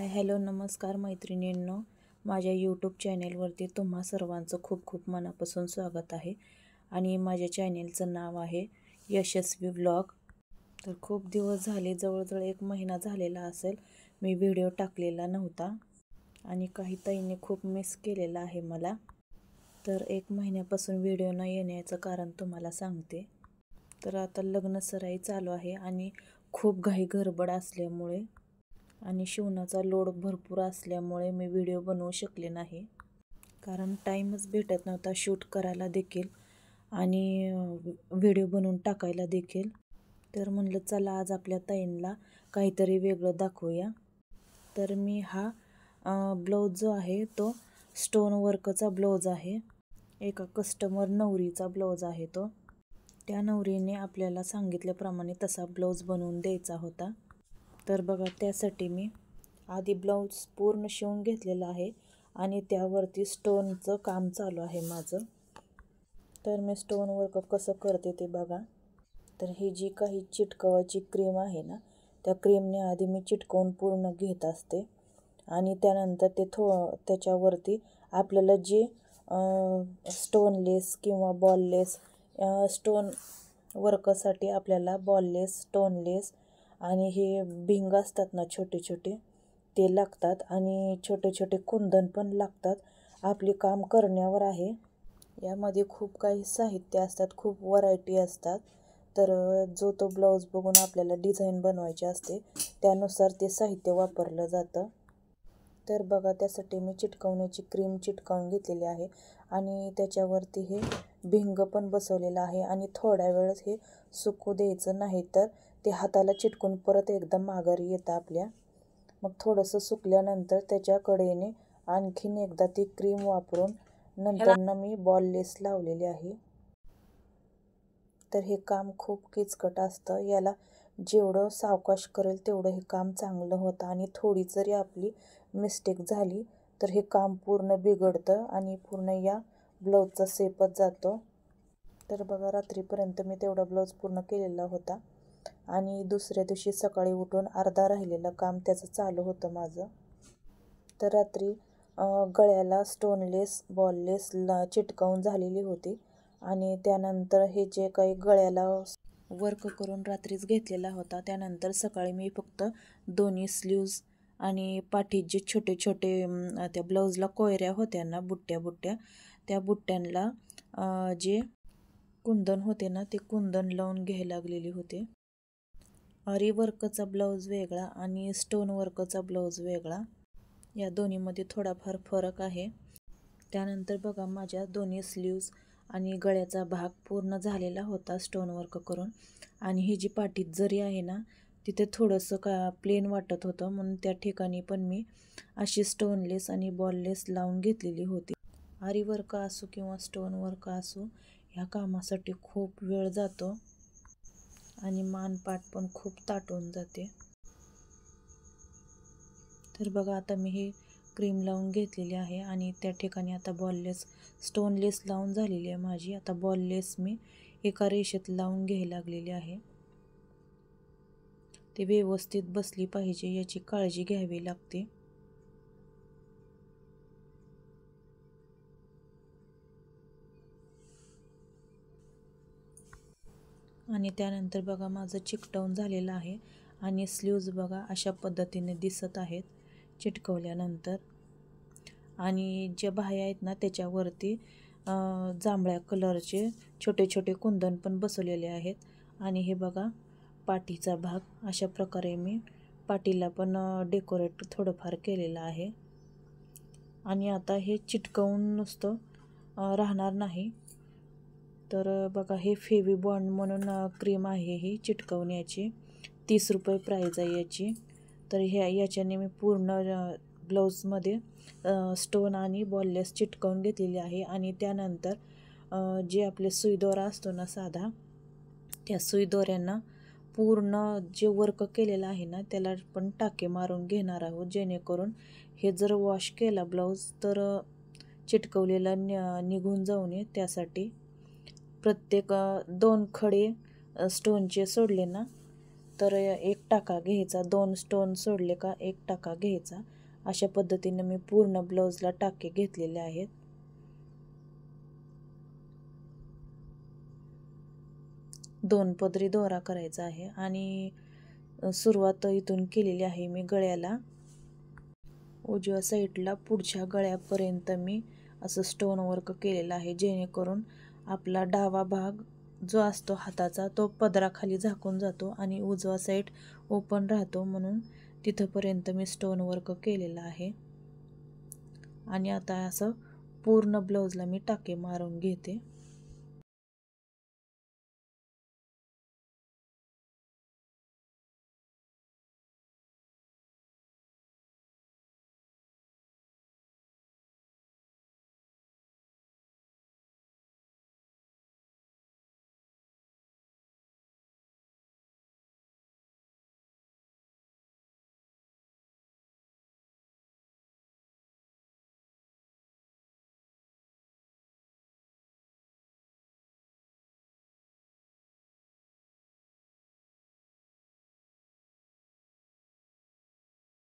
Hello नमस्कार मैत्रिणींनो, माझ्या यूट्यूब चॅनेलवरती तुम्हा सर्वांचं खूप खूप मनापासून स्वागत आहे. आणि माझ्या चॅनेलचं नाव आहे यशस्वी व्लॉग. तर खूप दिवस झाले, जवळजवळ 1 महिना झालेला असेल मी व्हिडिओ टाकलेला नव्हता आणि काही ताईंनी खूप मिस केलेला आहे मला. तर 1 महिन्यापासून व्हिडिओ न येण्याचं कारण तुम्हाला सांगते. तर आता लग्नसराई चालू आहे आणि खूप घाई गडबड असल्यामुळे आणि शिवणाचा लोड भरपूर असल्यामुळे मी व्हिडिओ बनवू शकले नाही, कारण टाईमच भेटत नव्हता शूट करायला देखील आणि व्हिडिओ बनवून टाकायला देखील. तर म्हणलं चला आज आपल्या ताईंना काहीतरी वेगळं दाखवूया. तर मी हा ब्लाऊज जो आहे तो स्टोन वर्कचा ब्लाऊज आहे. एका कस्टमर नवरीचा ब्लाऊज आहे तो. त्या नवरीने आपल्याला सांगितल्याप्रमाणे तसा ब्लाऊज बनवून द्यायचा होता. तर बघा, त्यासाठी मी आधी ब्लाऊज पूर्ण शिवून घेतलेला आहे आणि त्यावरती स्टोनचं काम चालू आहे माझं. तर मी स्टोन वर्क कसं करते ते बघा. तर ही जी काही चिटकवायची क्रीम आहे ना, त्या क्रीमने आधी मी चिटकवून पूर्ण घेत असते आणि त्यानंतर त्याच्यावरती आपल्याला जे स्टोनलेस किंवा बॉललेस, स्टोन वर्कसाठी आपल्याला बॉललेस, स्टोनलेस आणि हे भिंग असतात ना छोटे छोटे, ते लागतात आणि छोटे छोटे कुंदन पण लागतात. आपले काम करण्यावर आहे. यामध्ये खूप काही साहित्य असतात, खूप व्हरायटी असतात. तर जो तो ब्लाऊज बघून आपल्याला डिझाईन बनवायची असते, त्यानुसार ते साहित्य वापरलं जातं. तर बघा, त्यासाठी मी चिटकवण्याची क्रीम चिटकवून घेतलेली आहे आणि त्याच्यावरती हे भिंग पण बसवलेलं आहे आणि थोड्या वेळच हे सुकू द्यायचं, नाही तर ते हाताला चिटकून परत एकदम माघारी येतं आपल्या. मग थोडंसं सुकल्यानंतर त्याच्या कडेने आणखीन एकदा ती क्रीम वापरून नंतरनं मी बॉललेस लावलेली आहे. तर हे काम खूप किचकट असतं. याला जेवढं सावकाश करेल तेवढं हे काम चांगलं होतं आणि थोडी जरी आपली मिस्टेक झाली तर हे काम पूर्ण बिघडतं आणि पूर्ण या ब्लाऊजचा शेपच जातो. तर बघा, रात्रीपर्यंत मी तेवढा ब्लाऊज पूर्ण केलेला होता आणि दुसऱ्या दिवशी सकाळी उठून अर्धा राहिलेलं काम त्याचं चालू होतं माझं. तर रात्री गळ्याला स्टोनलेस, बॉललेस चिटकवून झालेली होती आणि त्यानंतर हे जे काही गळ्याला वर्क करून रात्रीच घेतलेला होता, त्यानंतर सकाळी मी फक्त दोन्ही स्लीव्ज आणि पाठीत जे छोटे छोटे त्या ब्लाऊजला कोयऱ्या होत्या ना, बुट्ट्या, त्या बुट्ट्यांना जे कुंदन होते ना, ते कुंदन लावून घ्यायला लागलेली होते. आरी वर्कचा ब्लाऊज वेगळा आणि स्टोन वर्कचा ब्लाऊज वेगळा, या दोन्हीमध्ये थोडाफार फरक आहे. त्यानंतर बघा, माझ्या दोन्ही स्लीव्ज आणि गळ्याचा भाग पूर्ण झालेला होता स्टोन वर्क करून आणि ही जी पाठीत जरी आहे ना, तिथे थोडंसं प्लेन वाटत होतं, म्हणून त्या ठिकाणी पण मी अशी स्टोनलेस आणि बॉललेस लावून घेतलेली होती. आरी वर्क असो किंवा स्टोन वर्क असो, ह्या कामासाठी खूप वेळ जातो आणि मानपाट पण खूप ताटून जाते. तर बघा, आता मी ही क्रीम लावून घेतलेली आहे आणि त्या ठिकाणी आता बॉललेस, स्टोनलेस लावून झालेली आहे माझी. आता बॉललेस मी एका रेषेत लावून घ्यायला लागलेली आहे. ते व्यवस्थित बसली पाहिजे याची काळजी घ्यावी लागते. आणि त्यानंतर बघा, माझं चिकटवून झालेलं आहे आणि स्लीव्ज बघा अशा पद्धतीने दिसत आहेत चिटकवल्यानंतर. आणि ज्या बाह्या आहेत ना, त्याच्यावरती जांभळ्या कलरचे छोटे छोटे कुंदन पण बसवलेले आहेत. आणि हे बघा, पाठीचा भाग अशा प्रकारे मी पाठीला पण डेकोरेट थोडंफार केलेलं आहे. आणि आता हे चिटकवून नुसतं राहणार नाही. तर बघा, हे फेवी बॉन्ड म्हणून क्रीम आहे ही चिटकवण्याची, 30 रुपये प्राईज आहे याची. तर याच्याने मी पूर्ण ब्लाऊजमध्ये स्टोन आणि बॉललेस चिटकवून घेतलेली आहे. आणि त्यानंतर जे आपले सुईदोरा असतो ना साधा, त्या सुईदोऱ्यांना पूर्ण जे वर्क केलेलं आहे ना, त्याला पण टाके मारून घेणार आहोत, जेणेकरून हे जर वॉश केला ब्लाऊज तर चिटकवलेला निघून जाऊ नये. त्यासाठी प्रत्येक 2 खडे स्टोनचे सोडले ना, तर एक टाका घ्यायचा, 2 स्टोन सोडले का एक टाका घ्यायचा. अशा पद्धतीने मी पूर्ण ब्लाऊजला टाके घेतलेले आहेत. दोन पदरी दोरा करायचा आहे आणि सुरुवात इथून केलेली आहे मी गळ्याला. उजव्या साईडला पुढच्या गळ्यापर्यंत मी असं स्टोन वर्क केलेलं आहे, जेणेकरून आपला डावा भाग जो असतो हाताचा तो पदराखाली झाकून जातो आणि उजवा साईड ओपन राहतो, म्हणून तिथंपर्यंत मी स्टोन वर्क केलेलं आहे. आणि आता असं पूर्ण ब्लाऊजला मी टाके मारून घेते.